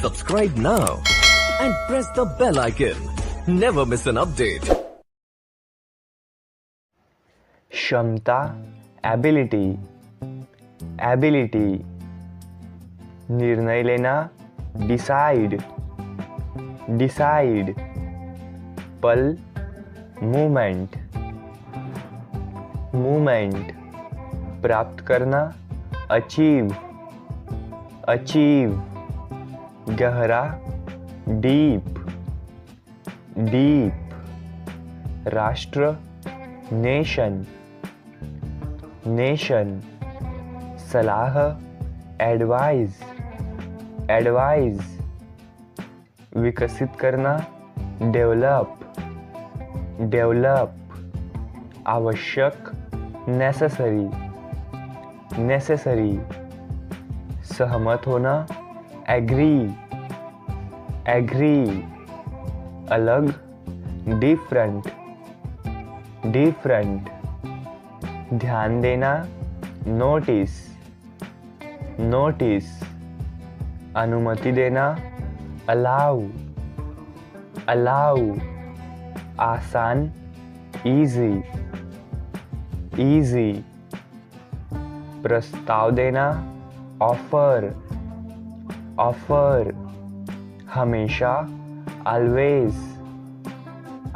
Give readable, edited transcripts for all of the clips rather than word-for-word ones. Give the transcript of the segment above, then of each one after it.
Subscribe now and press the bell icon. Never miss an update. क्षमता ability, ability निर्णय लेना decide, decide पल movement, movement प्राप्त करना अचीव, अचीव गहरा डीप, डीप राष्ट्र नेशन, नेशन सलाह एडवाइज, एडवाइज विकसित करना डेवलप, डेवलप आवश्यक नेसेसरी, नेसेसरी सहमत होना एग्री, एग्री अलग डिफरेंट, डिफरेंट ध्यान देना नोटिस, नोटिस अनुमति देना अलाउ, अलाउ आसान इजी, इजी प्रस्ताव देना ऑफर, ऑफर हमेशा ऑलवेज,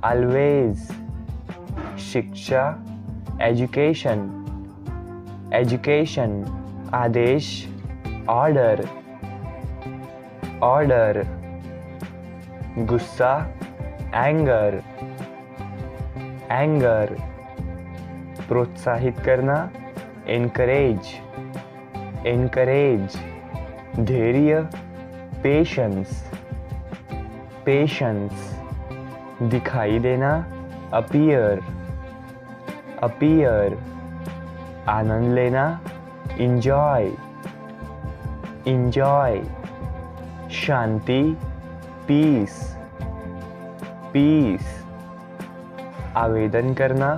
ऑलवेज शिक्षा एजुकेशन, एजुकेशन आदेश ऑर्डर, ऑर्डर गुस्सा एंगर, एंगर प्रोत्साहित करना एनकरेज, एनकरेज धैर्य पेशेंस, पेशेंस दिखाई देना अपीयर, अपीयर आनंद लेना इंजॉय, इंजॉय शांति पीस, पीस आवेदन करना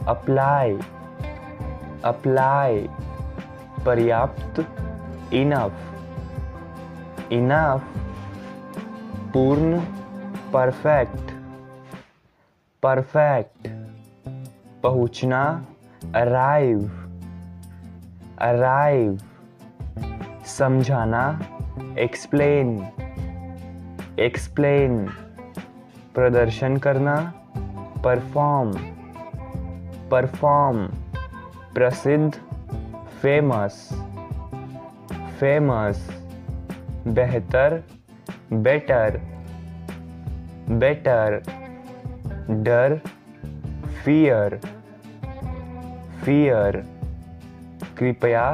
अप्लाई, अप्लाई पर्याप्त इनफ, इनफ पूर्ण परफेक्ट, परफेक्ट पहुंचना अराइव, अराइव समझाना एक्सप्लेन, एक्सप्लेन प्रदर्शन करना परफॉर्म, परफॉर्म प्रसिद्ध फेमस, फेमस बेहतर बेटर, बेटर डर फियर, फियर कृपया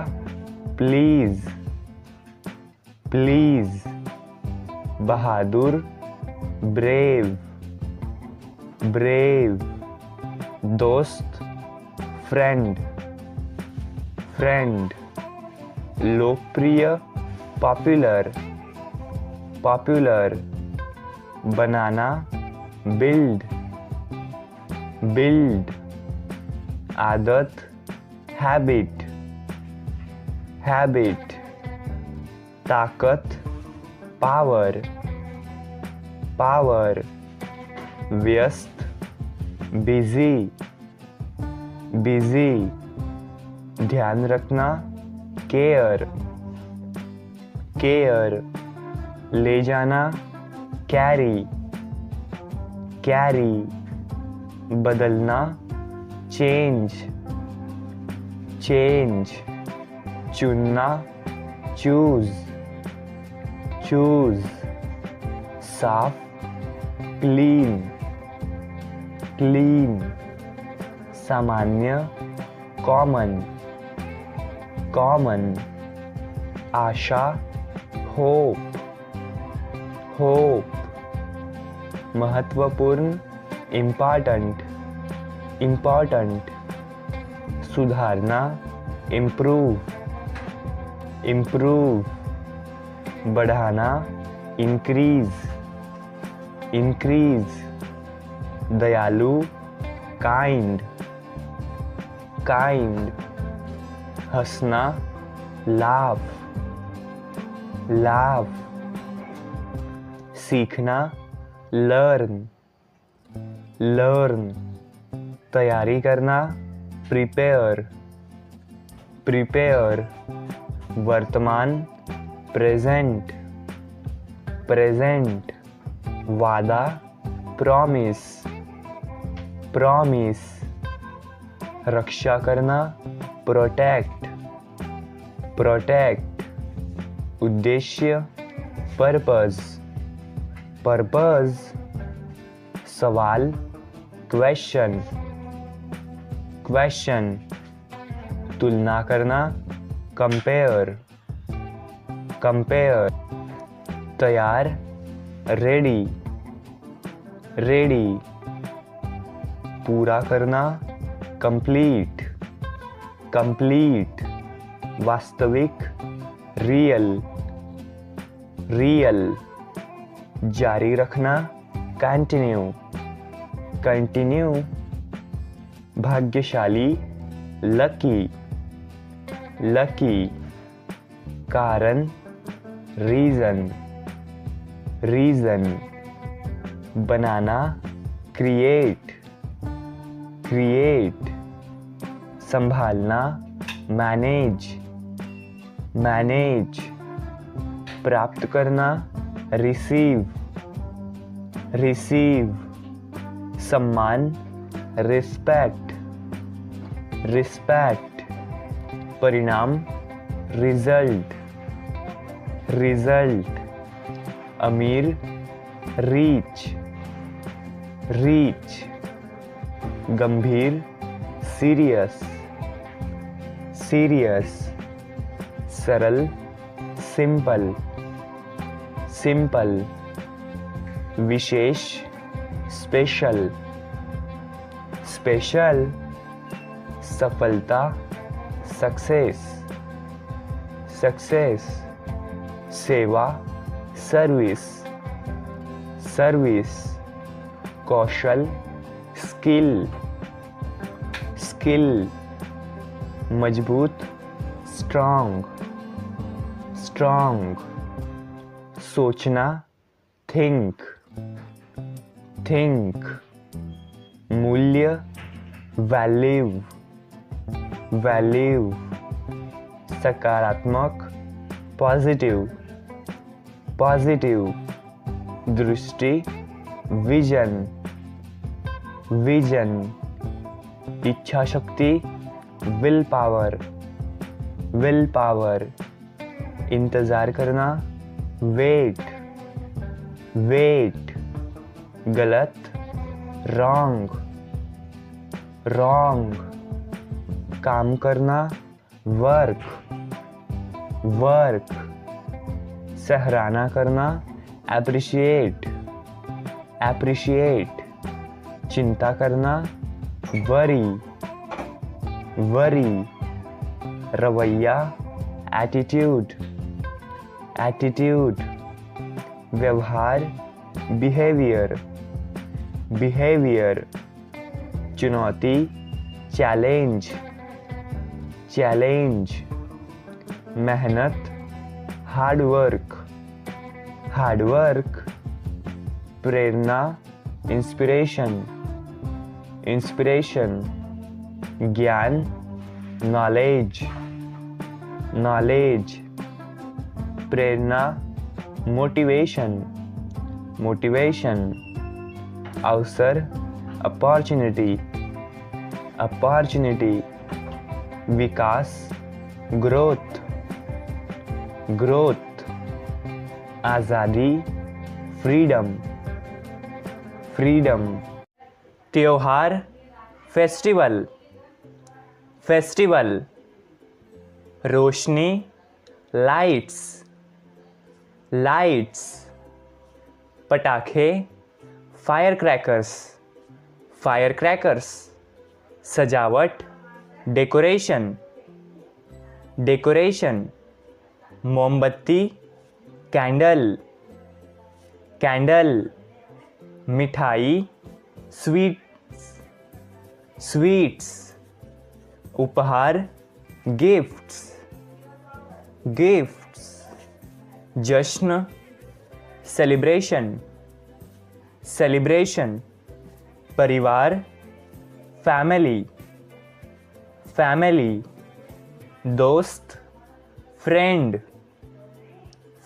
please, please Bahadur brave, brave दोस्त फ्रेंड, फ्रेंड लोकप्रिय पॉपुलर, पॉपुलर बनाना बिल्ड, बिल्ड आदत हैबिट, हैबिट ताकत पावर, पावर व्यस्त बिजी, बिजी ध्यान रखना केयर, केयर ले जाना कैरी, कैरी बदलना चेंज, चेंज चुनना चूज, चूज साफ क्लीन, क्लीन सामान्य कॉमन, कॉमन आशा होप, होप महत्वपूर्ण इम्पॉर्टेंट, इम्पॉर्टेंट सुधारना इम्प्रूव, इम्प्रूव बढ़ाना इंक्रीज, इंक्रीज दयालु काइंड, काइंड हंसना लाफ, लाफ सीखना, लर्न, लर्न, तैयारी करना, प्रिपेयर, प्रिपेयर, वर्तमान, प्रेजेंट, प्रेजेंट, वादा, प्रॉमिस, प्रॉमिस, रक्षा करना, प्रोटेक्ट, प्रोटेक्ट, उद्देश्य, पर्पस, पर्पस, सवाल, क्वेश्चन, क्वेश्चन, तुलना करना, कंपेयर, कंपेयर, तैयार, रेडी, रेडी, पूरा करना, कंप्लीट, कंप्लीट, वास्तविक, रियल, रियल, जारी रखना, कंटिन्यू, कंटिन्यू, भाग्यशाली, लकी, लकी, कारण, रीजन, रीजन, बनाना, क्रिएट, क्रिएट, संभालना, मैनेज, मैनेज, प्राप्त करना, रिसीव, रिसीव, सम्मान, रिस्पेक्ट, रिस्पेक्ट, परिणाम, रिजल्ट, रिजल्ट, अमीर, रीच, रीच, गंभीर, सीरियस, सीरियस, सरल, सिंपल, सिंपल, विशेष, स्पेशल, स्पेशल, सफलता, सक्सेस, सक्सेस, सेवा, सर्विस, सर्विस, कौशल, स्किल, स्किल, मजबूत, स्ट्रॉन्ग, स्ट्रॉन्ग, सोचना, थिंक, थिंक, मूल्य, वैल्यू, वैल्यू, सकारात्मक, पॉजिटिव, पॉजिटिव, दृष्टि, विजन, विजन, इच्छा शक्ति, विल पावर, विल पावर, इंतजार करना, वेट, वेट, गलत, रॉन्ग, रॉन्ग, काम करना, वर्क, वर्क, सराहना करना, एप्रिशिएट, एप्रिशिएट, चिंता करना, वरी, वरी, रवैया, एटीट्यूड, एटीट्यूड, व्यवहार, बिहेवियर, बिहेवियर, चुनौती, चैलेंज, चैलेंज, मेहनत, हार्ड वर्क, हार्ड वर्क, प्रेरणा, इंस्पिरेशन, इंस्पिरेशन, ज्ञान, नॉलेज, नॉलेज, प्रेरणा, मोटिवेशन, मोटिवेशन, अवसर, अपॉर्चुनिटी, अपॉर्चुनिटी, विकास, ग्रोथ, ग्रोथ, आज़ादी, फ्रीडम, फ्रीडम, त्योहार, फेस्टिवल, फेस्टिवल, रोशनी, लाइट्स, लाइट्स, पटाखे, फायर क्रैकर्स, फायर क्रैकर्स, सजावट, डेकोरेशन, डेकोरेशन, मोमबत्ती, कैंडल, कैंडल, मिठाई, स्वीट्स, स्वीट्स, उपहार, गिफ्ट्स, गिफ्ट्स, जश्न, सेलिब्रेशन, सेलिब्रेशन, परिवार, फैमिली, फैमिली, दोस्त, फ्रेंड,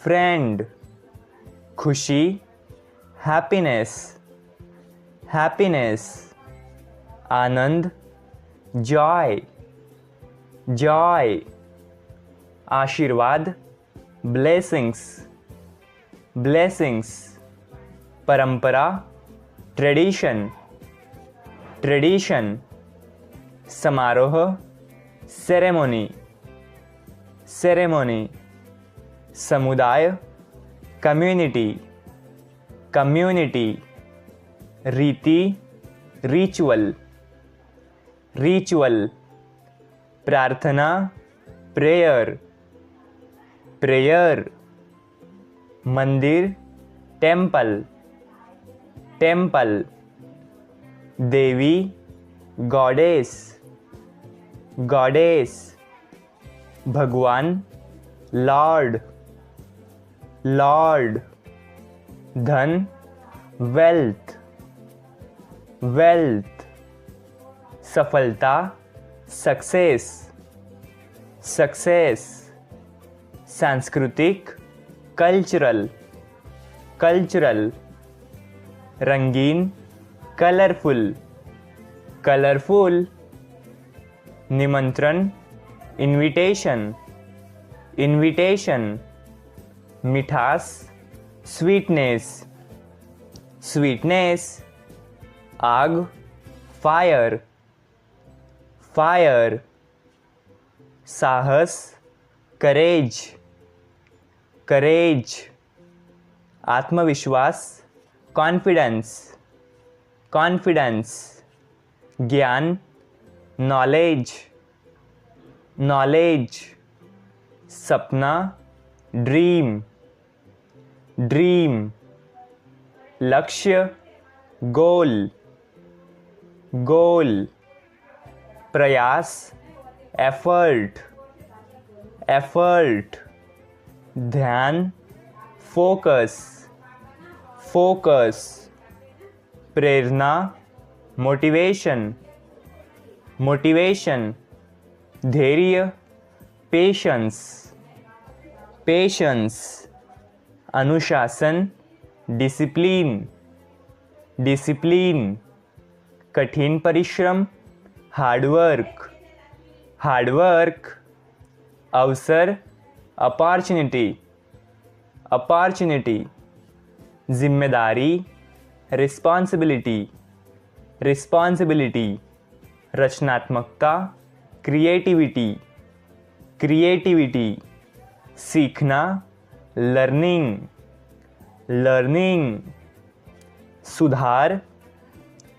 फ्रेंड, खुशी, हैप्पीनेस, हैप्पीनेस, आनंद, जॉय, जॉय, आशीर्वाद, ब्लेसिंग्स, ब्लेसिंग्स, परंपरा, ट्रेडिशन, ट्रेडिशन, समारोह, सेरेमोनी, सेरेमोनी, समुदाय, कम्युनिटी, कम्युनिटी, रीति, रिचुअल, रिचुअल, प्रार्थना, प्रेयर, प्रेयर, मंदिर, टेम्पल, टेम्पल, देवी, गॉडेस, गॉडेस, भगवान, लॉर्ड, लॉर्ड, धन, वेल्थ, वेल्थ, सफलता, सक्सेस, सक्सेस, सांस्कृतिक, कल्चरल, कल्चरल, रंगीन, कलरफुल, कलरफुल, निमंत्रण, इनविटेशन, इनविटेशन, मिठास, स्वीटनेस, स्वीटनेस, आग, फायर, फायर, साहस, करेज, करेज, आत्मविश्वास, कॉन्फिडेंस, कॉन्फिडेंस, ज्ञान, नॉलेज, नॉलेज, सपना, ड्रीम, ड्रीम, लक्ष्य, गोल, गोल, प्रयास, एफर्ट, एफर्ट, ध्यान, फोकस, फोकस, प्रेरणा, मोटिवेशन, मोटिवेशन, धैर्य, पेशेंस, पेशेंस, अनुशासन, डिसिप्लिन, डिसिप्लिन, कठिन परिश्रम, हार्डवर्क, हार्डवर्क, अवसर, अपॉर्चुनिटी, अपॉर्चुनिटी, जिम्मेदारी, रिस्पॉन्सिबिलिटी, रिस्पॉन्सिबिलिटी, रचनात्मकता, क्रिएटिविटी, क्रिएटिविटी, सीखना, लर्निंग, लर्निंग, सुधार,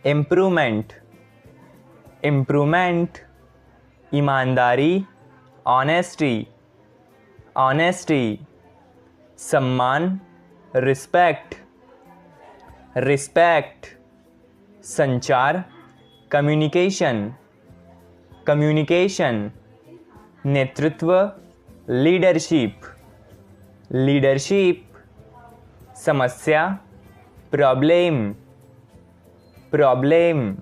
इम्प्रूवमेंट, इम्प्रूवमेंट, ईमानदारी, ऑनेस्टी, ऑनेस्टी, सम्मान, रिस्पेक्ट, रिस्पेक्ट, संचार, कम्युनिकेशन, कम्युनिकेशन, नेतृत्व, लीडरशिप, लीडरशिप, समस्या, प्रॉब्लम, प्रॉब्लम,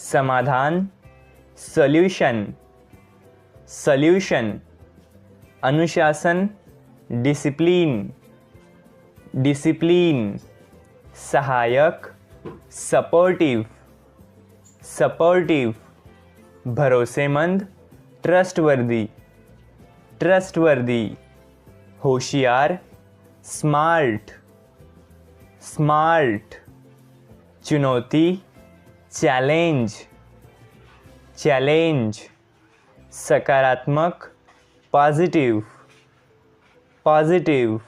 समाधान, सॉल्यूशन, सॉल्यूशन, अनुशासन, डिसिप्लिन, डिसिप्लिन, सहायक, सपोर्टिव, सपोर्टिव, भरोसेमंद, ट्रस्टवर्दी, ट्रस्टवर्दी, होशियार, स्मार्ट, स्मार्ट, चुनौती, चैलेंज, चैलेंज, सकारात्मक, पॉजिटिव, पॉजिटिव,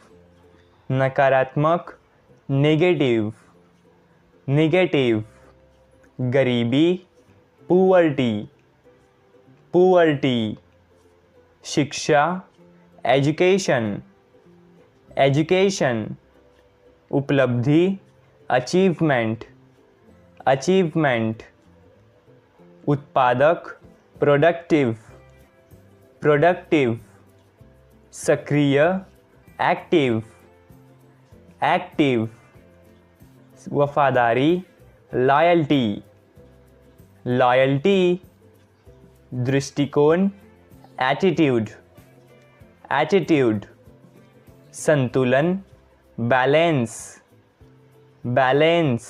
नकारात्मक, नेगेटिव, नेगेटिव, गरीबी, पुअर्टी, पुअर्टी, शिक्षा, एजुकेशन, एजुकेशन, उपलब्धि, अचीवमेंट, अचीवमेंट, उत्पादक, प्रोडक्टिव, प्रोडक्टिव, सक्रिय, एक्टिव, एक्टिव, वफादारी, लॉयल्टी, लॉयल्टी, दृष्टिकोण, एटीट्यूड, एटीट्यूड, संतुलन, बैलेंस, बैलेंस,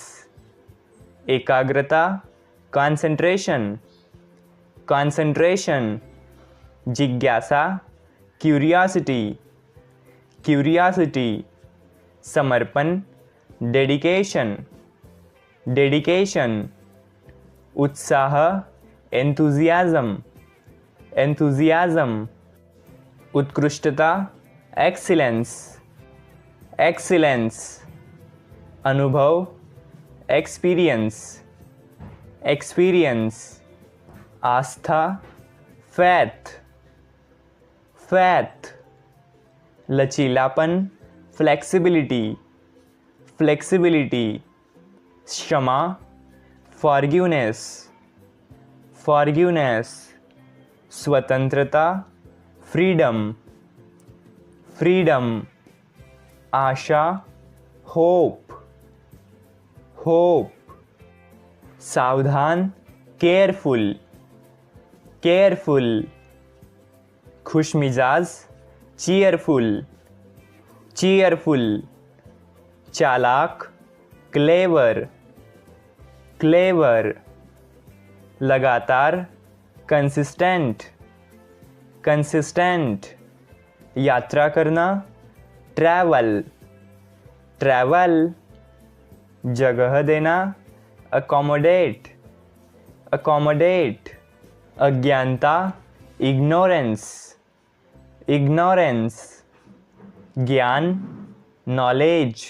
एकाग्रता, कंसंट्रेशन, कंसंट्रेशन, जिज्ञासा, क्यूरियोसिटी, क्यूरियोसिटी, समर्पण, डेडिकेशन, डेडिकेशन, उत्साह, एंथुजियाज्म, एंथुजियाज्म, उत्कृष्टता, एक्सीलेंस, एक्सीलेंस, अनुभव, एक्सपीरियंस, एक्सपीरियंस, आस्था, फैथ, फैथ, लचीलापन, फ्लेक्सिबिलिटी, फ्लेक्सिबिलिटी, क्षमा, फॉरगिवनेस, फॉरगिवनेस, स्वतंत्रता, फ्रीडम, फ्रीडम, आशा, होप, होप, सावधान, केयरफुल, केयरफुल, खुशमिजाज, चीयरफुल, चीयरफुल, चालाक, क्लेवर, क्लेवर, लगातार, कंसिस्टेंट, कंसिस्टेंट, यात्रा करना, ट्रैवल, ट्रैवल, जगह देना, अकोमोडेट, अकोमोडेट, अज्ञानता, इग्नोरेंस, इग्नोरेंस, ज्ञान, नॉलेज,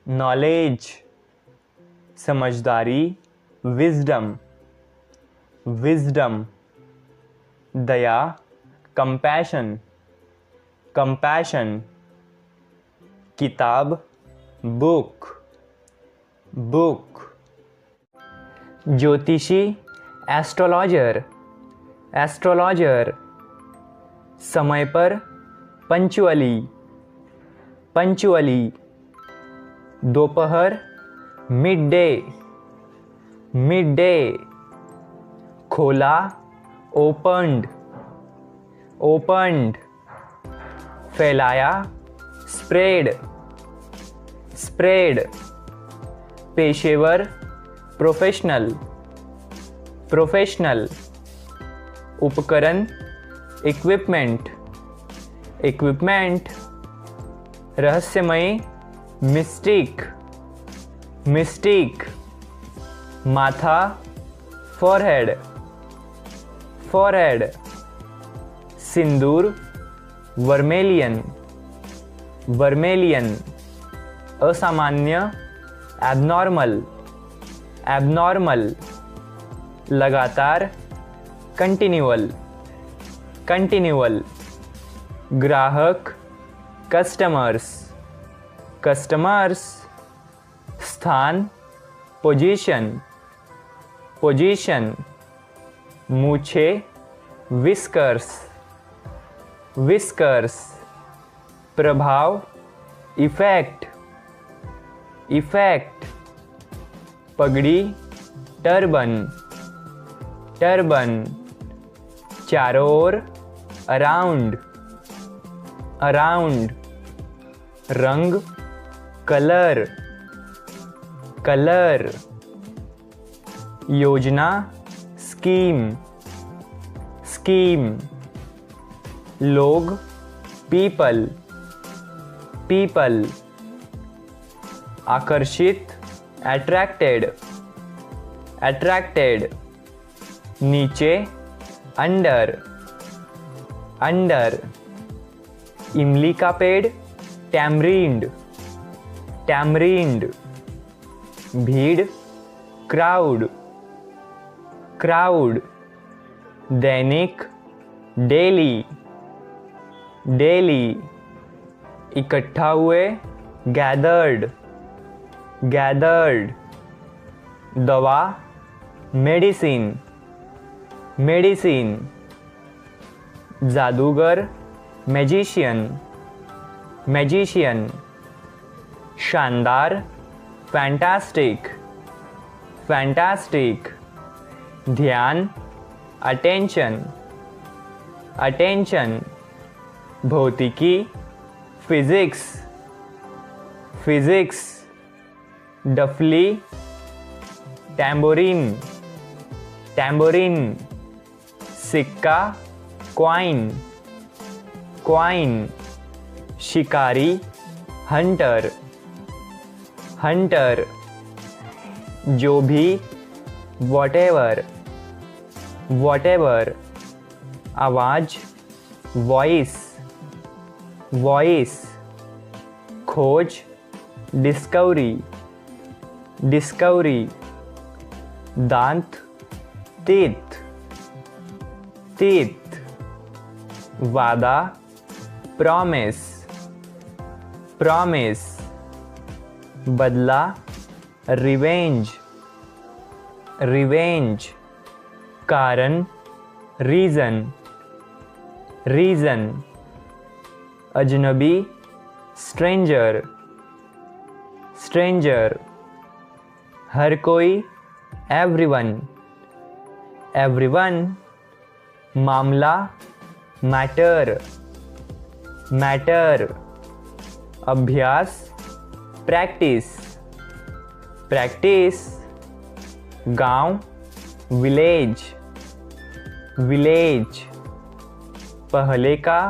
नॉलेज, समझदारी, विजडम, विजडम, दया, कंपैशन, कंपैशन, किताब, बुक, बुक, ज्योतिषी, एस्ट्रोलॉजर, एस्ट्रोलॉजर, समय पर, पंचुअली, पंचुअली, दोपहर, मिड डे, मिड डे, खोला, ओपन्ड, ओपन्ड, फैलाया, स्प्रेड, स्प्रेड, पेशेवर, प्रोफेशनल, प्रोफेशनल, उपकरण, इक्विपमेंट, इक्विपमेंट, रहस्यमयी, मिस्टिक, मिस्टिक, माथा, फॉरहेड, फॉरहेड, सिंदूर, वर्मेलियन, वर्मेलियन, असामान्य, एबनॉर्मल, एबनॉर्मल, लगातार, कंटिन्यूअल, कंटिन्यूअल, ग्राहक, कस्टमर्स, कस्टमर्स, स्थान, पोजीशन, पोजीशन, मूछे, विस्कर्स, विस्कर्स, प्रभाव, इफेक्ट, इफेक्ट, पगड़ी, टर्बन, टर्बन, चारों ओर, अराउंड, अराउंड, रंग, कलर, कलर, योजना, स्कीम, स्कीम, लोग, पीपल, पीपल, आकर्षित, अट्रैक्टेड, अट्रैक्टेड, नीचे, अंडर, अंडर, इमली का पेड़, टैमरिंड, टैमरिंड, भीड़, क्राउड, क्राउड, दैनिक, डेली, डेली, इकट्ठा हुए, गैदर्ड, गैदर्ड, दवा, मेडिसिन, मेडिसिन, जादूगर, मैजिशियन, मैजिशियन, शानदार, फैंटास्टिक, फैंटास्टिक। ध्यान, अटेंशन, अटेंशन। भौतिकी, फिजिक्स, फिजिक्स। डफली, टैम्बोरिन, टैम्बोरिन। सिक्का, क्वाइन, क्वाइन। शिकारी, हंटर, हंटर। जो भी, वॉटेवर, वॉटेवर। आवाज, वॉइस, वॉइस। खोज, डिस्कवरी, डिस्कवरी। दांत, टीथ, टीथ। वादा, प्रॉमिस, प्रॉमिस। बदला, रिवेंज, रिवेंज। कारण, रीजन, रीजन। अजनबी, स्ट्रेंजर, स्ट्रेंजर। हर कोई, एवरीवन, एवरीवन। मामला, मैटर, मैटर। अभ्यास, प्रैक्टिस, प्रैक्टिस। गांव, विलेज, विलेज। पहले का,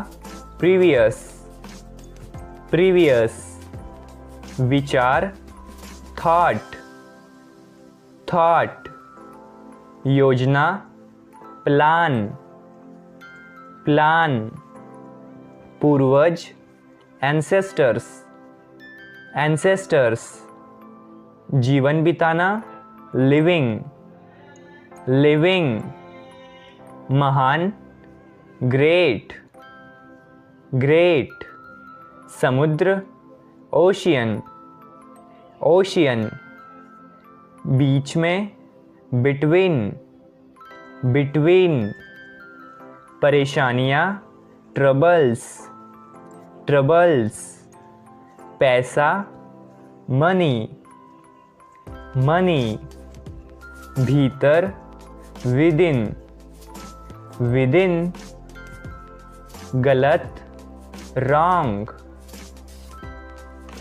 प्रीवियस, प्रीवियस। विचार, थॉट, थॉट। योजना, प्लान, प्लान। पूर्वज, एंसेस्टर्स, एंसेस्टर्स। जीवन बिताना, लिविंग, लिविंग। महान, ग्रेट, ग्रेट। समुद्र, ओशियन, ओशियन। बीच में, बिटवीन, बिटवीन। परेशानियाँ, ट्रबल्स, ट्रबल्स। पैसा, मनी, मनी। भीतर, विदिन, विदिन। गलत, रॉन्ग,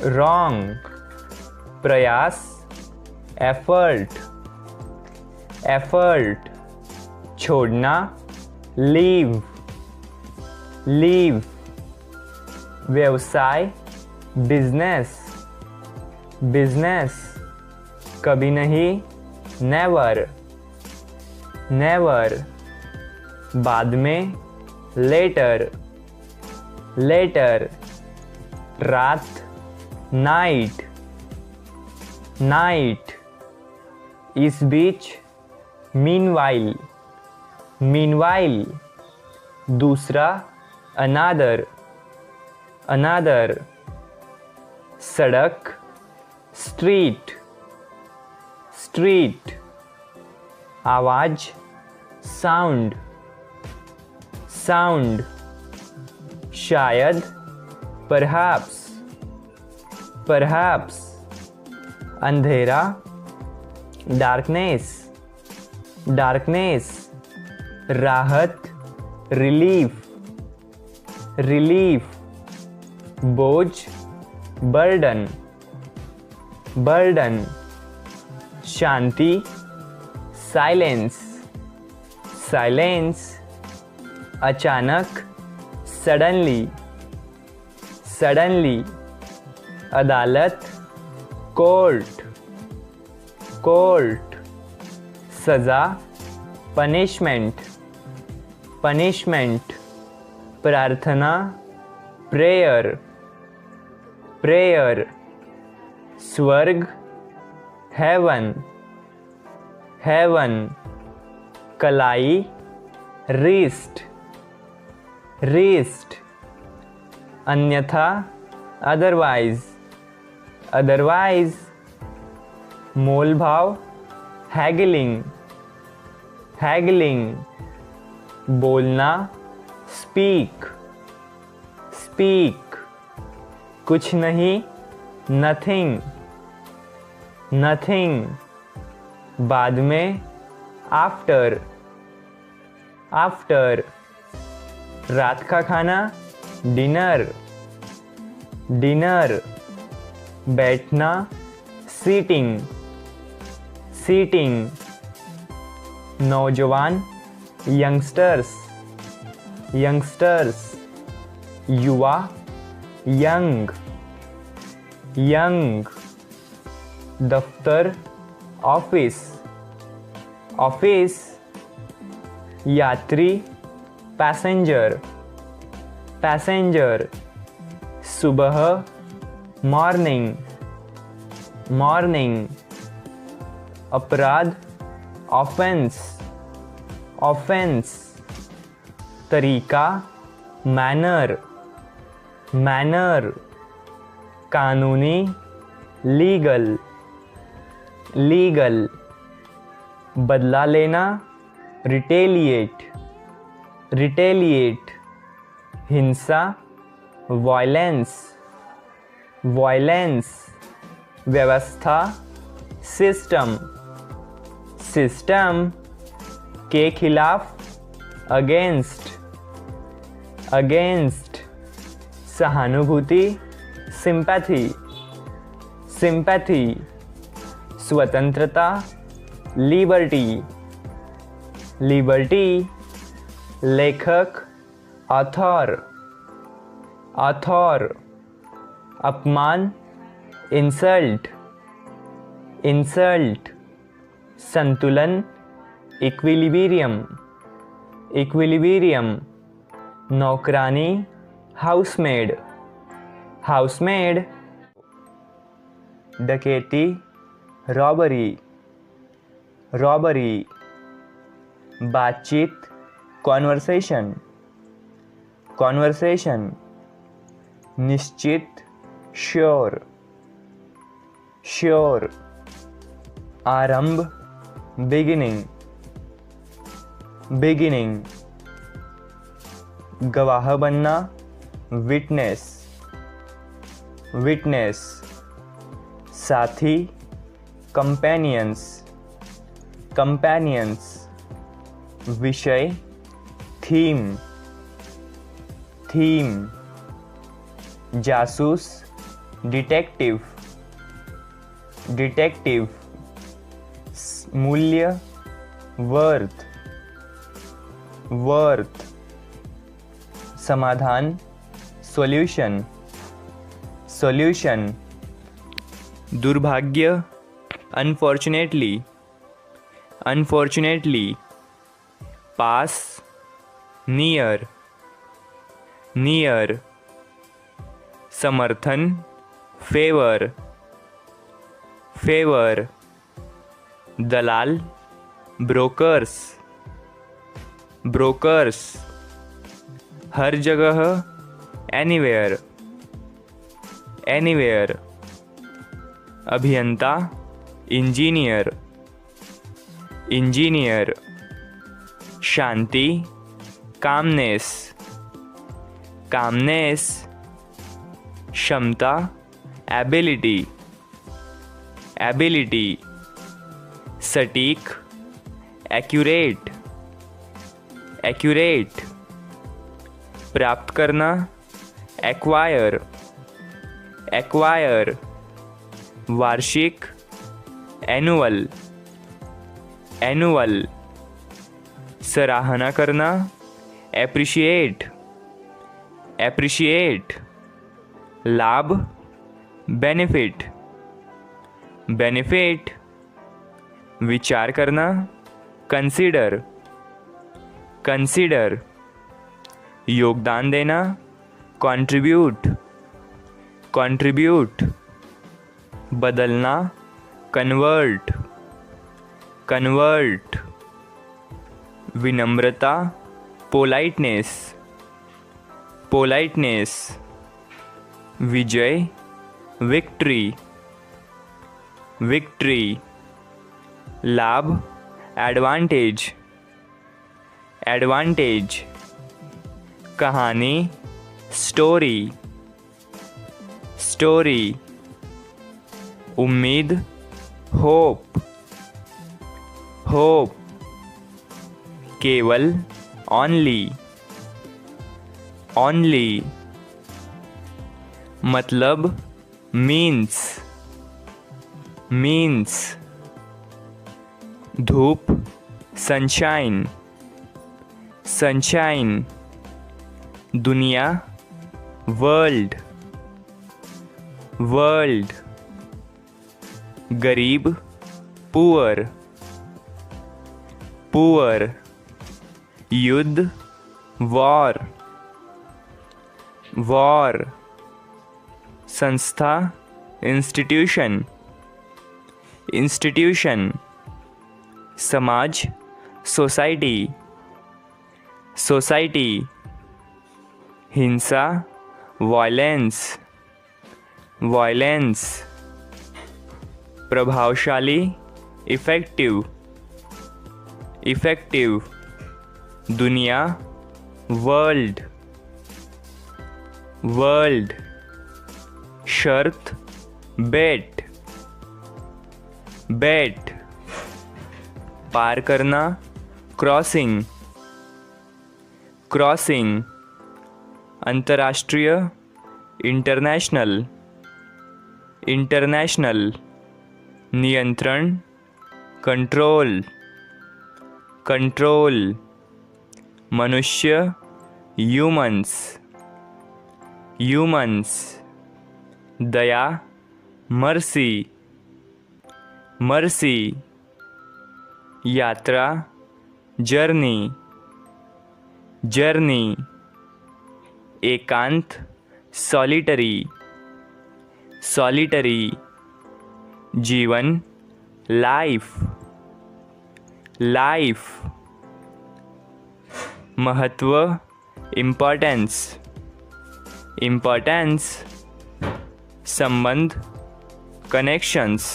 रॉन्ग। प्रयास, एफर्ट, एफर्ट। छोड़ना, लीव, लीव। व्यवसाय, बिजनेस, बिजनेस। कभी नहीं, नेवर, नेवर। बाद में, लेटर, लेटर। रात, नाइट, नाइट। इस बीच, मीनवाइल, मीनवाइल। दूसरा, अनादर, अनादर। सड़क, स्ट्रीट, स्ट्रीट। आवाज, साउंड, साउंड। शायद, परहैप्स, परहैप्स। अंधेरा, डार्कनेस, डार्कनेस। राहत, रिलीफ, रिलीफ। बोझ, बर्डन, बर्डन। शांति, साइलेंस, साइलेंस। अचानक, सडनली, सडनली। अदालत, कोर्ट, कोर्ट। सज़ा, पनिशमेंट, पनिशमेंट। प्रार्थना, प्रेयर, प्रेयर। स्वर्ग, हेवन, हेवन। कलाई, रिस्ट, रिस्ट। अन्यथा, अदरवाइज, अदरवाइज। मोल भाव, हैगलिंग, हैगलिंग। बोलना, स्पीक, स्पीक। कुछ नहीं, नथिंग, नथिंग। बाद में आफ्टर, आफ्टर। रात का खाना डिनर, डिनर। बैठना सीटिंग, सीटिंग। नौजवान यंगस्टर्स, यंगस्टर्स। युवा यंग, यंग। दफ्तर ऑफिस, ऑफिस। यात्री पैसेंजर, पैसेंजर। सुबह मॉर्निंग, मॉर्निंग। अपराध ऑफेंस, ऑफेंस। तरीका मैनर, मैनर। कानूनी लीगल, लीगल। बदला लेना रिटेलिएट, रिटेलिएट। हिंसा वायलेंस, वायलेंस। व्यवस्था सिस्टम, सिस्टम। के खिलाफ अगेंस्ट, अगेंस्ट। सहानुभूति सिंपैथी, सिंपैथी। स्वतंत्रता लिबर्टी, लिबर्टी। लेखक ऑथर, ऑथर। अपमान इंसल्ट, इंसल्ट। संतुलन इक्विलिब्रियम, इक्विलिब्रियम। नौकरानी हाउसमेड, हाउसमेड। डकैती रॉबरी, रॉबरी। बातचीत कॉन्वर्सेशन, कॉन्वर्सेशन। निश्चित श्योर, श्योर। आरंभ बिगिनिंग, बिगिनिंग। गवाह बनना विटनेस, विटनेस। साथी कंपेनियंस, कंपेनियंस। विषय थीम, थीम। जासूस डिटेक्टिव, डिटेक्टिव। मूल्य वर्थ, वर्थ। समाधान सॉल्यूशन, सॉल्यूशन। दुर्भाग्य अनफॉर्चुनेटली, अनफॉर्चुनेटली। पास नियर, नियर। समर्थन फेवर, फेवर। दलाल ब्रोकर्स, ब्रोकर्स। हर जगह एनीवेयर, एनीवेयर। अभियंता इंजीनियर, इंजीनियर। शांति कामनेस, कामनेस। क्षमता एबिलिटी, एबिलिटी। सटीक एक्यूरेट, एक्यूरेट। प्राप्त करना एक्वायर, एक्वायर। वार्षिक एनुअल, एनुअल। सराहना करना एप्रिशिएट, एप्रिशिएट। लाभ बेनिफिट, बेनिफिट। विचार करना कंसीडर, कंसीडर। योगदान देना कंट्रीब्यूट, कंट्रीब्यूट। बदलना कन्वर्ट, कन्वर्ट। विनम्रता पोलाइटनेस, पोलाइटनेस। विजय विक्ट्री, विक्ट्री। लाभ एडवांटेज, एडवांटेज। कहानी स्टोरी, स्टोरी। उम्मीद, होप, होप, केवल, ओनली, ओनली, मतलब, मीन्स, मीन्स, धूप, सनशाइन, सनशाइन, दुनिया, वर्ल्ड, वर्ल्ड, गरीब, पुअर, पुअर, युद्ध, वॉर, वॉर, संस्था, इंस्टीट्यूशन, इंस्टीट्यूशन, समाज, सोसाइटी, सोसाइटी, हिंसा, वायलेंस, वायलेंस, प्रभावशाली, इफेक्टिव, इफेक्टिव, दुनिया, वर्ल्ड, वर्ल्ड, शर्त, बेट, बेट, पार करना, क्रॉसिंग, क्रॉसिंग, अंतर्राष्ट्रीय, इंटरनेशनल, इंटरनेशनल, नियंत्रण, कंट्रोल, कंट्रोल, मनुष्य, ह्यूमंस, ह्यूमंस, दया, मर्सी, मर्सी, यात्रा, जर्नी, जर्नी, एकांत, सॉलिटरी, सॉलिटरी, जीवन, लाइफ, लाइफ, महत्व, इम्पोर्टेंस, इम्पोर्टेंस, संबंध, कनेक्शंस,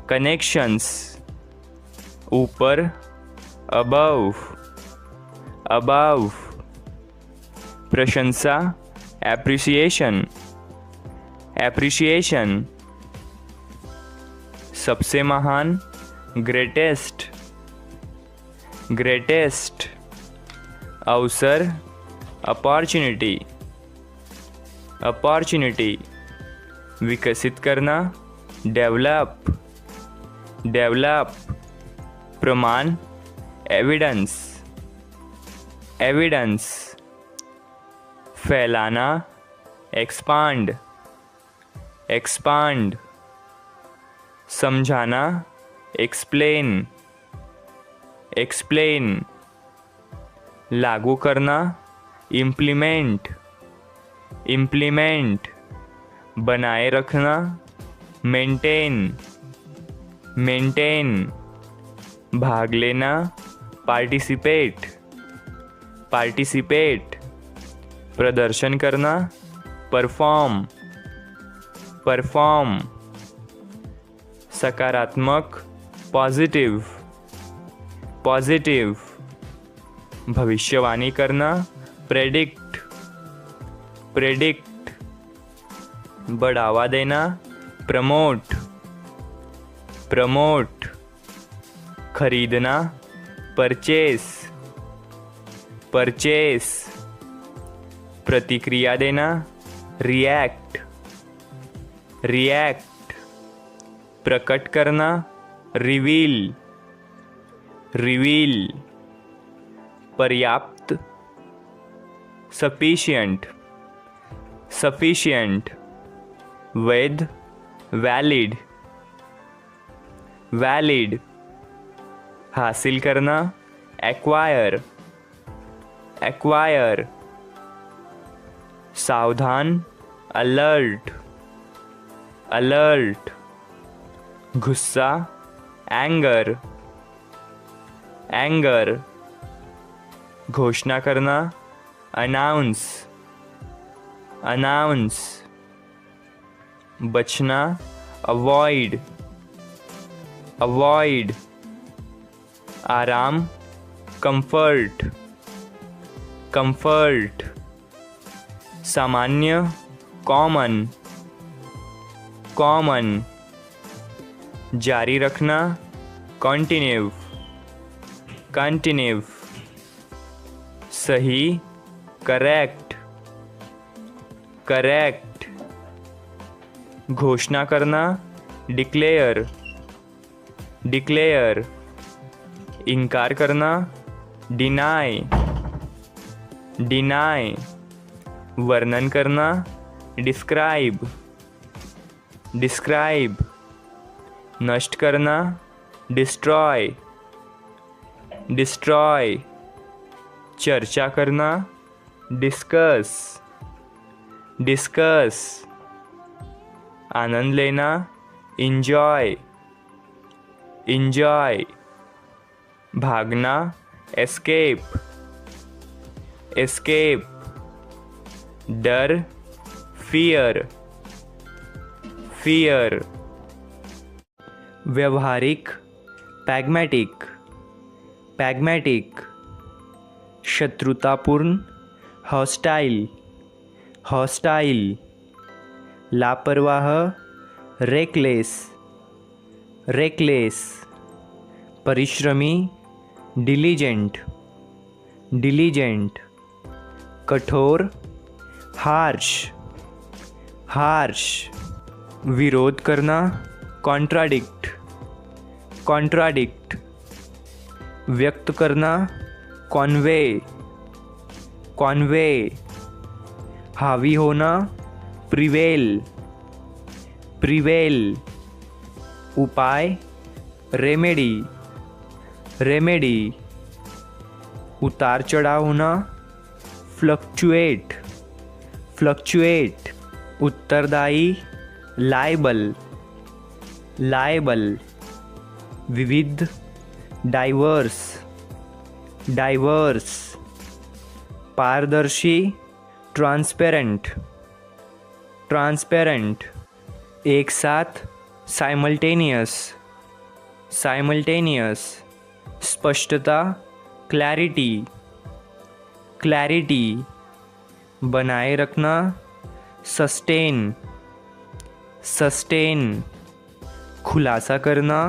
कनेक्शंस, ऊपर, अबव, अबव, प्रशंसा, एप्रिसिएशन, एप्रिसिएशन, सबसे महान, ग्रेटेस्ट, ग्रेटेस्ट, अवसर, अपॉर्चुनिटी, अपॉर्चुनिटी, विकसित करना, डेवलप, डेवलप, प्रमाण, एविडेंस, एविडेंस, फैलाना, एक्सपांड, एक्सपांड, समझाना, एक्सप्लेन, एक्सप्लेन, लागू करना, इम्प्लीमेंट, इम्प्लीमेंट, बनाए रखना, मेंटेन, मेंटेन, भाग लेना, पार्टिसिपेट, पार्टिसिपेट, प्रदर्शन करना, परफॉर्म, परफॉर्म, सकारात्मक, पॉजिटिव, पॉजिटिव, भविष्यवाणी करना, प्रेडिक्ट, प्रेडिक्ट, बढ़ावा देना, प्रमोट, प्रमोट, खरीदना, परचेस, परचेस, प्रतिक्रिया देना, रिएक्ट, रिएक्ट, प्रकट करना, रिवील, रिवील, पर्याप्त, सफिशिएंट, सफिशिएंट, वैध, वैलिड, वैलिड, हासिल करना, एक्वायर, एक्वायर, सावधान, अलर्ट, अलर्ट, गुस्सा, एंगर, एंगर, घोषणा करना, अनाउंस, अनाउंस, बचना, अवॉइड, अवॉइड, आराम, कंफर्ट, कंफर्ट, सामान्य, कॉमन, कॉमन, जारी रखना, कंटिन्यू, कंटिन्यू, सही, करेक्ट, करेक्ट, घोषणा करना, डिक्लेयर, डिक्लेयर, इनकार करना, डिनाई, डिनाई, वर्णन करना, डिस्क्राइब, डिस्क्राइब, नष्ट करना, डिस्ट्रॉय, डिस्ट्रॉय, चर्चा करना, डिस्कस, डिस्कस, आनंद लेना, इंजॉय, इंजॉय, भागना, एस्केप, एस्केप, डर, फियर, फियर, व्यवहारिक, पैग्मेटिक, पैग्मेटिक, शत्रुतापूर्ण, हॉस्टाइल, हॉस्टाइल, लापरवाह, रेकलेस, रेकलेस, परिश्रमी, डिलीजेंट, डिलीजेंट, कठोर, हार्श, हार्श, विरोध करना, कॉन्ट्राडिक्ट, कॉन्ट्राडिक्ट, व्यक्त करना, कॉन्वे, कॉन्वे, हावी होना, प्रिवेल, प्रिवेल, उपाय, रेमेडी, रेमेडी, उतार चढ़ाव होना, फ्लक्चुएट, फ्लक्चुएट, उत्तरदायी, लायबल, लायबल, विविध, डाइवर्स, डाइवर्स, पारदर्शी, ट्रांसपेरेंट, ट्रांसपेरेंट, एक साथ, साइमल्टेनियस, साइमल्टेनियस, स्पष्टता, क्लैरिटी, क्लैरिटी, बनाए रखना, सस्टेन, सस्टेन, खुलासा करना,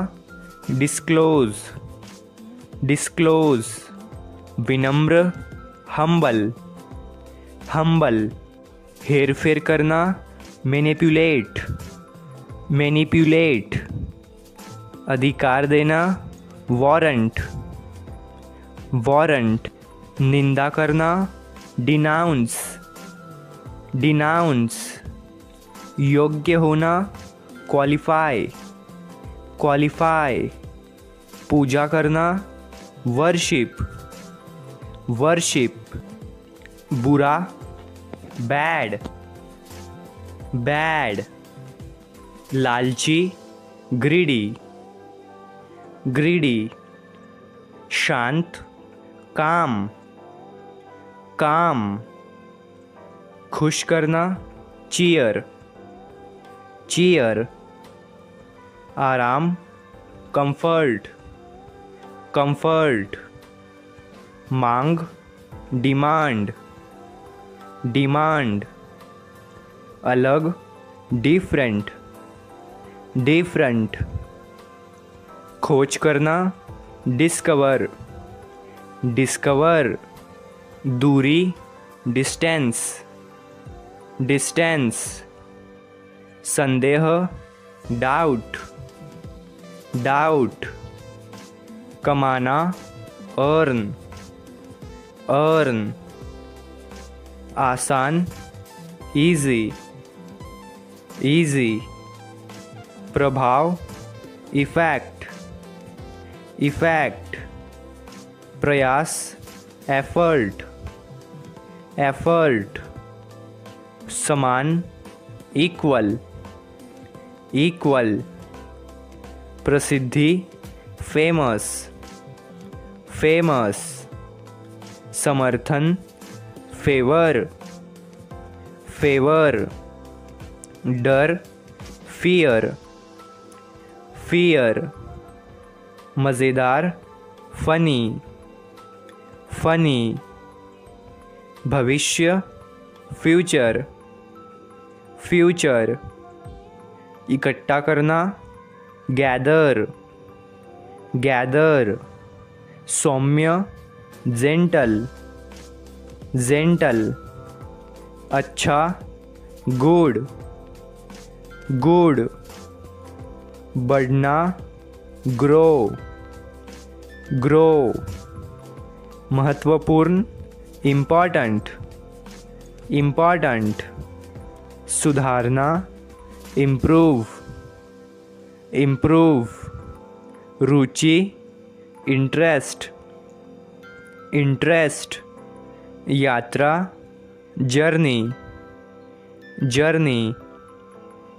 डिस्क्लोज, डिस्क्लोज, विनम्र, हम्बल, हम्बल, हेर फेर करना, मैनिपुलेट, मैनिपुलेट, अधिकार देना, वारंट, वारंट, निंदा करना, डिनाउंस, डिनाउंस, योग्य होना, क्वालिफाई, क्वालिफाई, पूजा करना, वर्शिप, वर्शिप, बुरा, बैड, बैड, लालची, ग्रीडी, ग्रीडी, शांत, काम, काम, खुश करना, चीयर, चीयर, आराम, कंफर्ट, कंफर्ट, मांग, डिमांड, डिमांड, अलग, डिफरेंट, डिफरेंट, खोज करना, डिस्कवर, डिस्कवर, दूरी, डिस्टेंस, डिस्टेंस, संदेह, डाउट, डाउट, कमाना, अर्न, अर्न, आसान, इजी, इजी, प्रभाव, इफेक्ट, इफेक्ट, प्रयास, एफर्ट, एफर्ट, समान, इक्वल, इक्वल, प्रसिद्धि, फेमस, फेमस, समर्थन, फेवर, फेवर, डर, फियर, फियर, मज़ेदार, फनी, फनी, भविष्य, फ्यूचर, फ्यूचर, इकट्ठा करना, गैदर, गैदर। सौम्य, जेंटल, जेंटल। अच्छा, गुड, गुड। बढ़ना, ग्रो, ग्रो। महत्वपूर्ण, इम्पॉर्टेंट, इम्पॉर्टेंट। सुधारना, इम्प्रूव, इम्प्रूव। रुचि, इंटरेस्ट, इंटरेस्ट। यात्रा, जर्नी, जर्नी।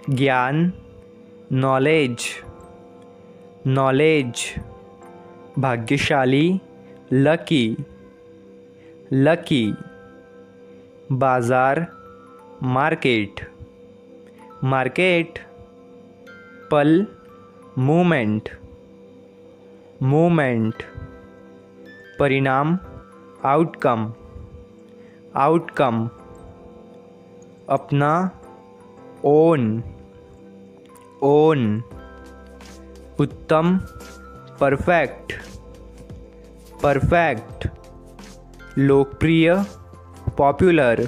ज्ञान, नॉलेज, नॉलेज। भाग्यशाली, लकी, लकी। बाजार, मार्केट, मार्केट। पल, मूमेंट, मूमेंट। परिणाम, आउटकम, आउटकम। अपना, ओन, ओन। उत्तम, परफेक्ट, परफेक्ट। लोकप्रिय, पॉपुलर,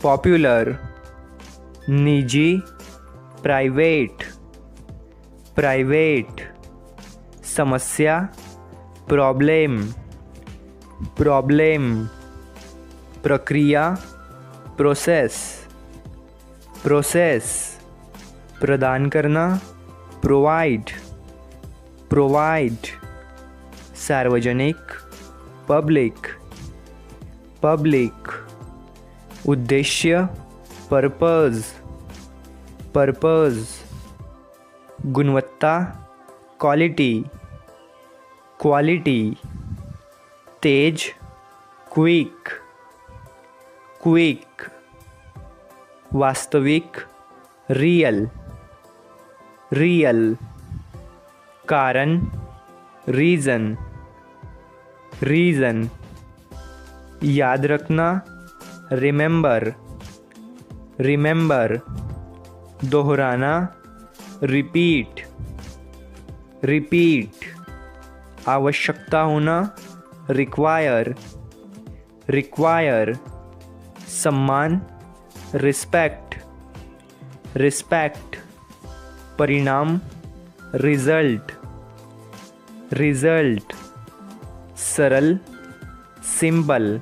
पॉपुलर। निजी, प्राइवेट, प्राइवेट। समस्या, प्रॉब्लम, प्रॉब्लम। प्रक्रिया, प्रोसेस, प्रोसेस। प्रदान करना, प्रोवाइड, प्रोवाइड। सार्वजनिक, पब्लिक, पब्लिक। उद्देश्य, पर्पज़, पर्पज़। गुणवत्ता, क्वालिटी, क्वालिटी। तेज, क्विक, क्विक। वास्तविक, रियल, रियल। कारण, रीज़न, रीज़न। याद रखना, रिमेंबर, रिमेंबर। दोहराना, रिपीट, रिपीट। आवश्यकता होना, रिक्वायर, रिक्वायर। सम्मान, रिस्पेक्ट, रिस्पेक्ट। परिणाम, रिजल्ट, रिजल्ट। सरल, सिंपल,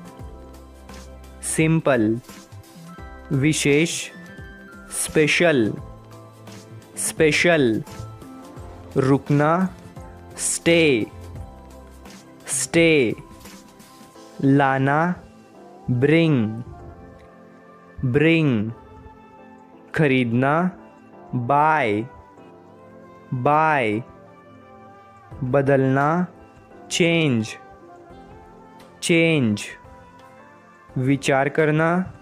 सिंपल। विशेष, स्पेशल, स्पेशल। रुकना, स्टे, स्टे। लाना, ब्रिंग, ब्रिंग। खरीदना, बाय, बाय। बदलना, चेंज, चेंज। विचार करना,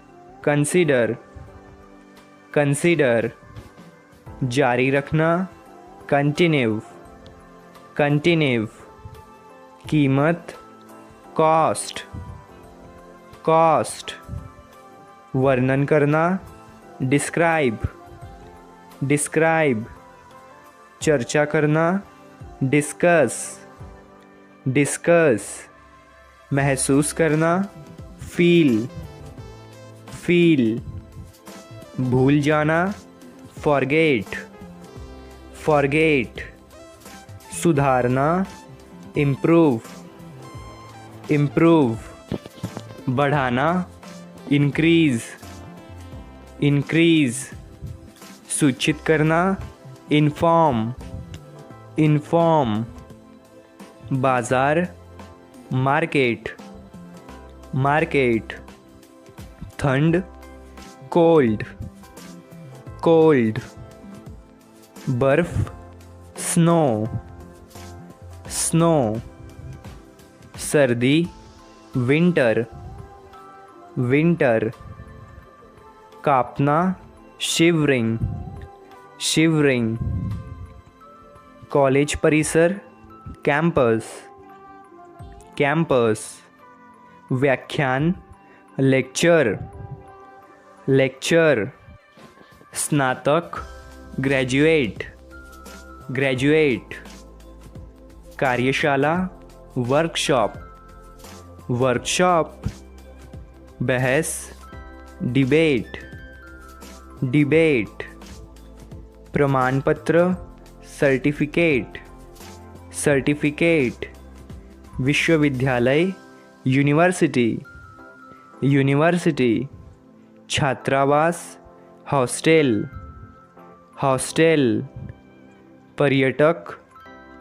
कंसीडर, कंसीडर। जारी रखना, कंटिन्यू, कंटिन्यू। कीमत, कॉस्ट, कॉस्ट। वर्णन करना, डिस्क्राइब, डिस्क्राइब। चर्चा करना, डिस्कस, डिस्कस। महसूस करना, फील, फील। भूल जाना, फॉरगेट, फॉरगेट। सुधारना, इम्प्रूव, इम्प्रूव। बढ़ाना, इंक्रीज, इंक्रीज। सूचित करना, इन्फॉर्म, इन्फॉर्म। बाजार, मार्केट, मार्केट। ठंड, कोल्ड, कोल्ड। बर्फ, स्नो, स्नो। सर्दी, विंटर, विंटर। कांपना, शिवरिंग, शिवरिंग। कॉलेज परिसर, कैंपस, कैंपस। व्याख्यान, लेक्चर, लेक्चर। स्नातक, ग्रेजुएट, ग्रेजुएट। कार्यशाला, वर्कशॉप, वर्कशॉप। बहस, डिबेट, डिबेट। प्रमाण पत्र, सर्टिफिकेट, सर्टिफिकेट। विश्वविद्यालय, यूनिवर्सिटी, यूनिवर्सिटी। छात्रावास, हॉस्टेल, हॉस्टेल। पर्यटक,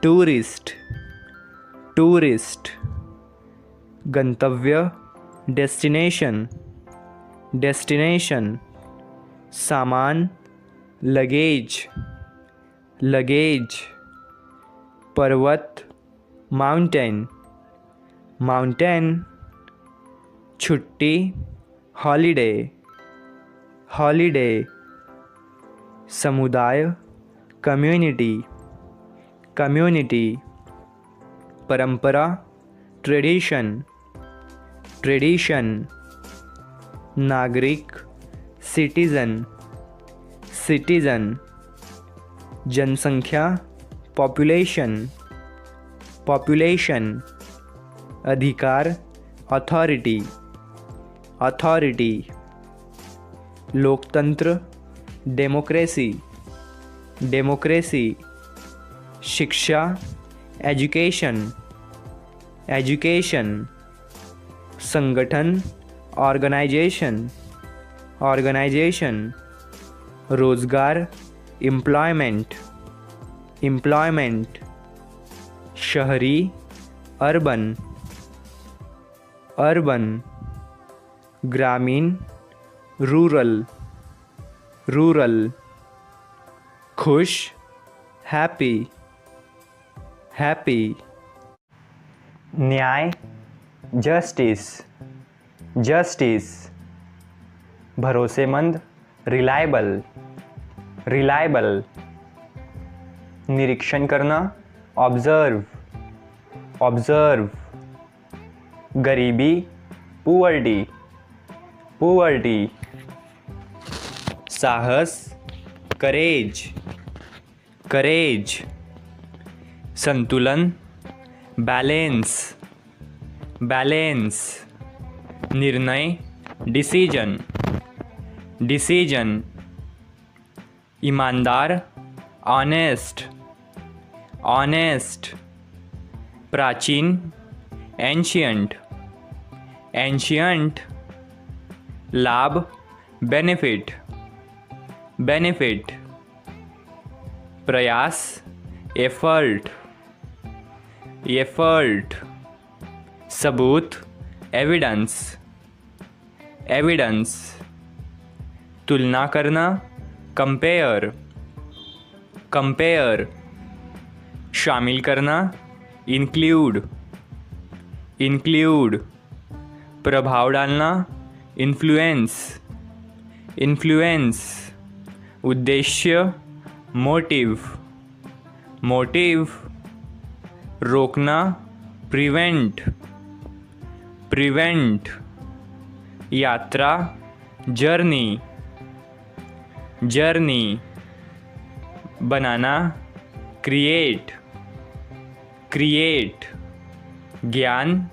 टूरिस्ट, टूरिस्ट। गंतव्य, डेस्टिनेशन, डेस्टिनेशन। सामान, लगेज, लगेज। पर्वत, माउंटेन, माउंटेन। छुट्टी, हॉलिडे, हॉलिडे। समुदाय, कम्युनिटी, कम्युनिटी। परंपरा, ट्रेडिशन, ट्रेडिशन। नागरिक, सिटीज़न, सिटीज़न। जनसंख्या, पॉपुलेशन, पॉपुलेशन। अधिकार, अथॉरिटी, अथॉरिटी। लोकतंत्र, डेमोक्रेसी, डेमोक्रेसी। शिक्षा, एजुकेशन, एजुकेशन। संगठन, ऑर्गेनाइजेशन, ऑर्गेनाइजेशन। रोज़गार, एम्प्लॉयमेंट, एम्प्लॉयमेंट। शहरी, अर्बन, अर्बन। ग्रामीण, रूरल, रूरल। खुश, हैप्पी, हैप्पी। न्याय, जस्टिस, जस्टिस। भरोसेमंद, रिलायबल, रिलायबल। निरीक्षण करना, ऑब्जर्व, ऑब्जर्व। गरीबी, पुअर्टी, पुअर्टी। साहस, करेज, करेज। संतुलन, बैलेंस, बैलेंस। निर्णय, डिसीजन, डिसीजन। ईमानदार, ऑनेस्ट, ऑनेस्ट। प्राचीन, एंशियंट, एंशियंट। लाभ, बेनिफिट, बेनिफिट। प्रयास, एफर्ट, एफर्ट। सबूत, एविडेंस, एविडेंस। तुलना करना, कंपेयर, कंपेयर। शामिल करना, इंक्लूड, इंक्लूड। प्रभाव डालना, इन्फ्लुएंस, इन्फ्लुएंस। उद्देश्य, मोटिव, मोटिव। रोकना, प्रिवेंट, प्रिवेंट। यात्रा, जर्नी, जर्नी। बनाना, क्रिएट, क्रिएट। ज्ञान,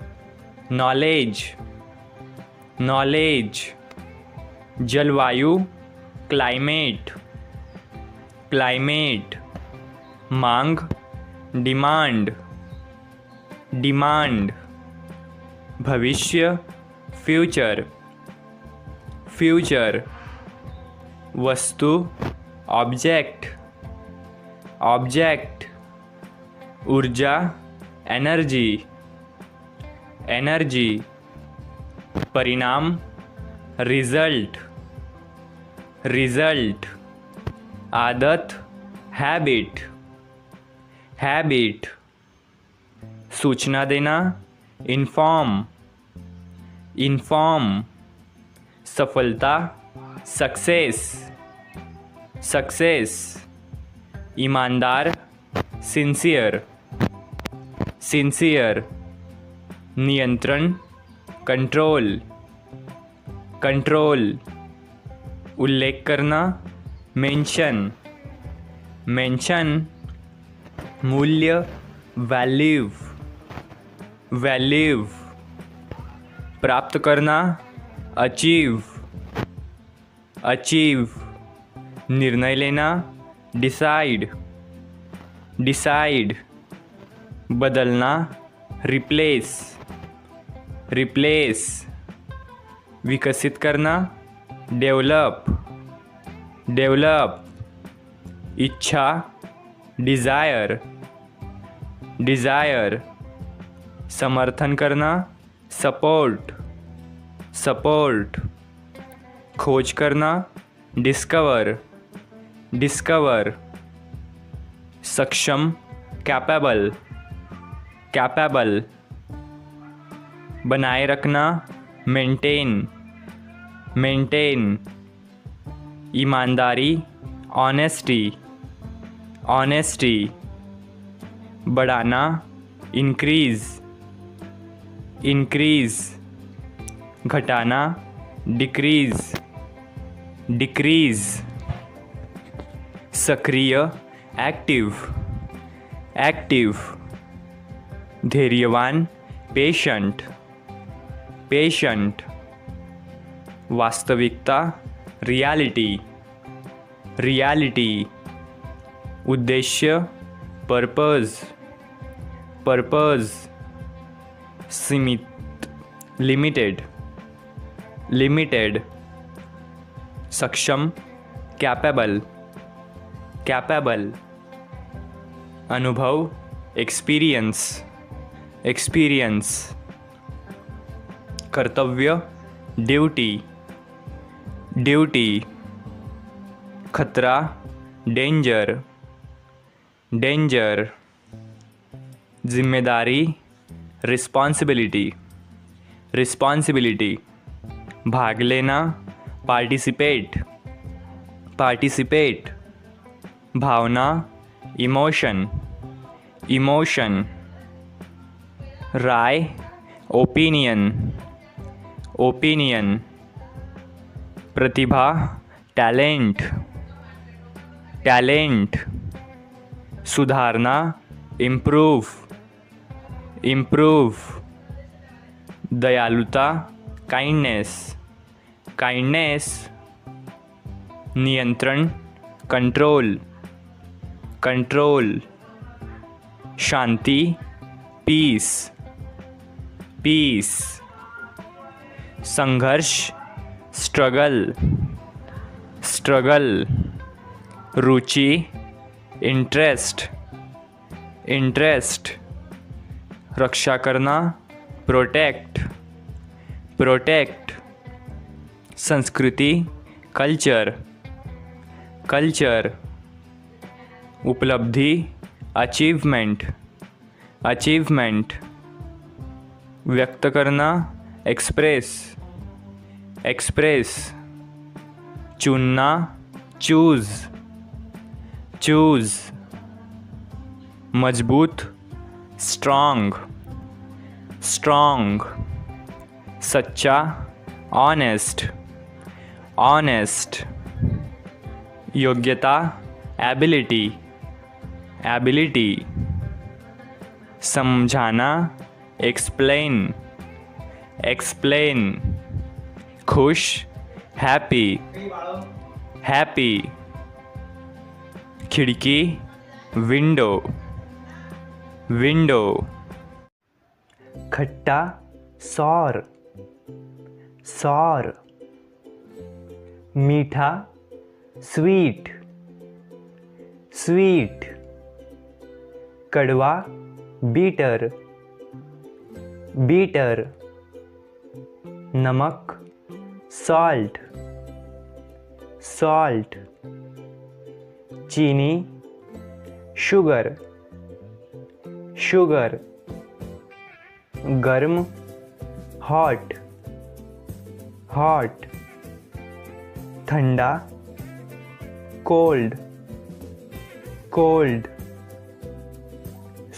नॉलेज, नॉलेज। जलवायु, क्लाइमेट, क्लाइमेट। मांग, डिमांड, डिमांड। भविष्य, फ्यूचर, फ्यूचर। वस्तु, ऑब्जेक्ट, ऑब्जेक्ट। ऊर्जा, एनर्जी, एनर्जी। परिणाम, रिजल्ट, रिजल्ट। आदत, हैबिट, हैबिट। सूचना देना, इन्फॉर्म, इन्फॉर्म। सफलता, सक्सेस, सक्सेस। ईमानदार, सिंसियर, सिंसियर। नियंत्रण, कंट्रोल, कंट्रोल। उल्लेख करना, मेंशन, मेंशन, मूल्य, वैल्यू, वैल्यू, प्राप्त करना, अचीव, अचीव, निर्णय लेना, डिसाइड, डिसाइड, बदलना, रिप्लेस, रिप्लेस, विकसित करना, डेवलप, डेवलप, इच्छा, डिज़ायर, डिज़ायर, समर्थन करना, सपोर्ट, सपोर्ट, खोज करना, डिस्कवर, डिस्कवर, सक्षम, कैपेबल, कैपेबल, बनाए रखना, मेंटेन, मेंटेन, ईमानदारी, ऑनेस्टी, ऑनेस्टी, बढ़ाना, इंक्रीज, इंक्रीज, घटाना, डिक्रीज, डिक्रीज, सक्रिय, एक्टिव, एक्टिव, धैर्यवान, पेशेंट, पेशेंट, वास्तविकता, रियलिटी, रियलिटी, उद्देश्य, पर्पज़, पर्पज़, सीमित, लिमिटेड, लिमिटेड, सक्षम, कैपेबल, कैपेबल, अनुभव, एक्सपीरियंस, एक्सपीरियंस, कर्तव्य, ड्यूटी, ड्यूटी, खतरा, डेंजर, डेंजर, जिम्मेदारी, रिस्पॉन्सिबिलिटी, रिस्पॉन्सिबिलिटी, भाग लेना, पार्टिसिपेट, पार्टिसिपेट, भावना, इमोशन, इमोशन, राय, ओपिनियन, ओपिनियन, प्रतिभा, टैलेंट, टैलेंट, सुधारना, इम्प्रूव, इम्प्रूव, दयालुता, काइंडनेस, काइंडनेस, नियंत्रण, कंट्रोल, कंट्रोल, शांति, पीस, पीस, संघर्ष, स्ट्रगल, स्ट्रगल, रुचि, इंटरेस्ट, इंटरेस्ट, रक्षा करना, प्रोटेक्ट, प्रोटेक्ट, संस्कृति, कल्चर, कल्चर, उपलब्धि, अचीवमेंट, अचीवमेंट, व्यक्त करना, एक्सप्रेस, एक्सप्रेस, चुनना, चूज, चूज, मजबूत, स्ट्रॉन्ग, स्ट्रॉन्ग, सच्चा, ऑनेस्ट, ऑनेस्ट, योग्यता, एबिलिटी, एबिलिटी, समझाना, एक्सप्लेन, एक्सप्लेन, खुश, हैप्पी, हैप्पी, खिड़की, विंडो, विंडो, खट्टा, सौर, सौर, मीठा, स्वीट, स्वीट, कड़वा, बीटर, बीटर, नमक, सॉल्ट, सॉल्ट, चीनी, शुगर, शुगर, गर्म, हॉट, हॉट, ठंडा, कोल्ड, कोल्ड,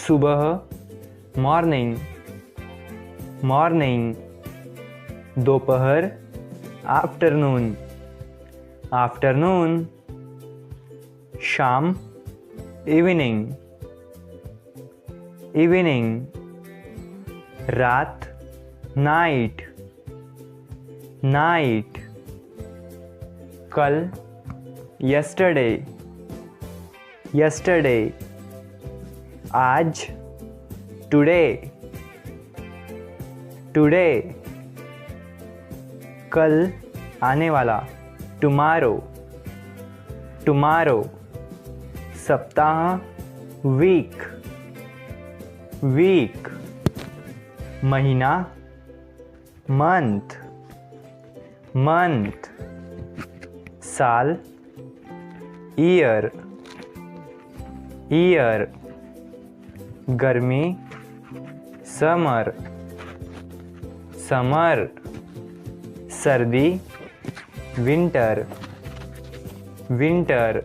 सुबह, मॉर्निंग, मॉर्निंग, दोपहर, आफ्टरनून, आफ्टरनून, शाम, इवनिंग, इवनिंग। रात, नाइट, नाइट। कल, यस्टरडे, यस्टरडे। आज, टुडे, टुडे। कल आने वाला, टुमारो, टुमारो। सप्ताह, वीक, वीक। महीना, मंथ, मंथ। साल, ईयर, ईयर। गर्मी, समर, समर। सर्दी, विंटर, विंटर।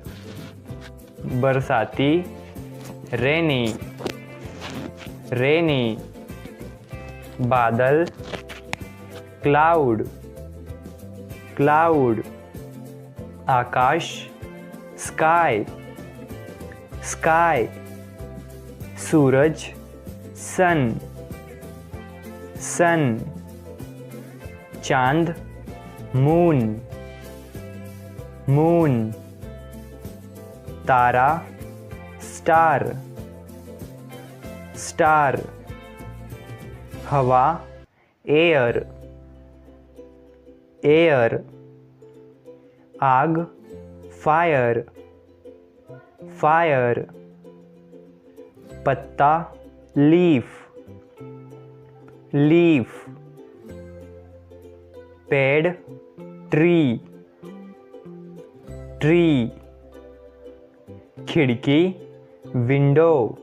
बरसाती, रेनी, रेनी। बादल, क्लाउड, क्लाउड। आकाश, स्काई, स्काई। सूरज, सन, सन। चांद, मून, मून। तारा, स्टार, स्टार। हवा, एयर, एयर। आग, फायर, फायर। पत्ता, लीफ, लीफ। पेड़, ट्री, ट्री। खिड़की, विंडो,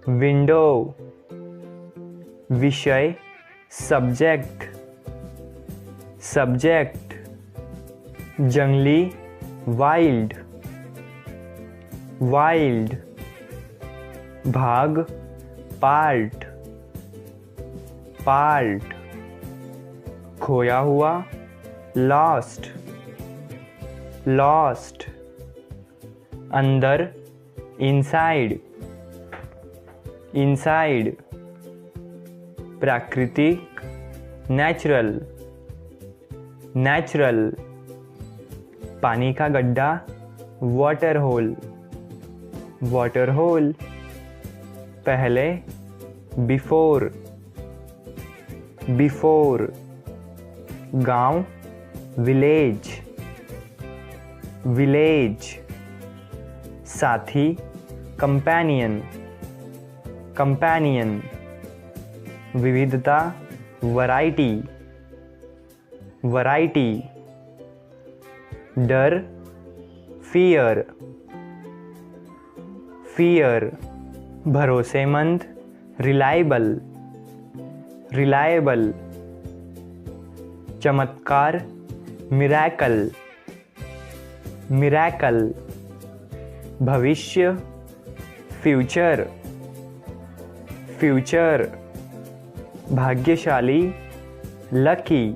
विंडो। विषय, सब्जेक्ट, सब्जेक्ट। जंगली, वाइल्ड, वाइल्ड। भाग, पार्ट, पार्ट। खोया हुआ, लॉस्ट, लॉस्ट। अंदर, इनसाइड, इनसाइड। प्राकृतिक, नेचुरल, नेचुरल। पानी का गड्ढा, वाटर होल, वाटर होल। पहले, बिफोर, बिफोर। गांव, विलेज, विलेज। साथी, कंपेनियन, कंपेनियन। विविधता, वैरायटी, वैरायटी। डर, फियर, फियर। भरोसेमंद, रिलायबल, रिलायबल। चमत्कार, मिरेकल, मिरेकल। भविष्य, फ्यूचर, फ्यूचर। भाग्यशाली, लकी,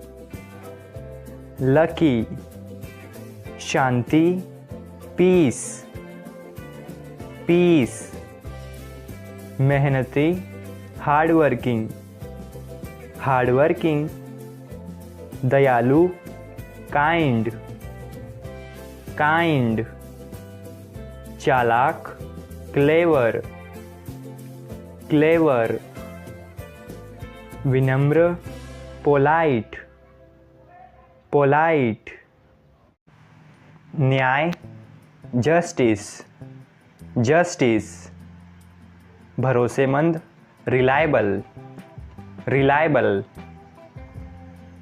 लकी। शांति, पीस, पीस। मेहनती, हार्डवर्किंग, हार्डवर्किंग। दयालु, काइंड, काइंड। चालाक, क्लेवर, क्लेवर। विनम्र, पोलाइट, पोलाइट। न्याय, जस्टिस, जस्टिस। भरोसेमंद, रिलायबल, रिलायबल।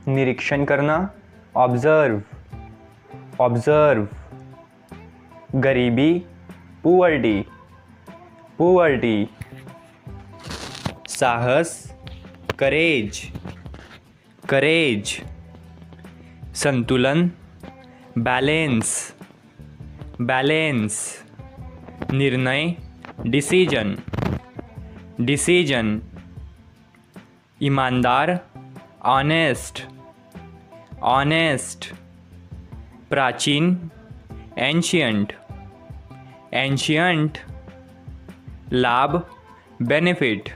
निरीक्षण करना, ऑब्जर्व, ऑब्जर्व। गरीबी, पुअर्टी, पुअर्टी। साहस, करेज, करेज। संतुलन, बैलेंस, बैलेंस। निर्णय, डिसीजन, डिसीजन। ईमानदार, ऑनेस्ट, ऑनेस्ट। प्राचीन, एंशियंट, एंशियंट, लाभ, बेनिफिट।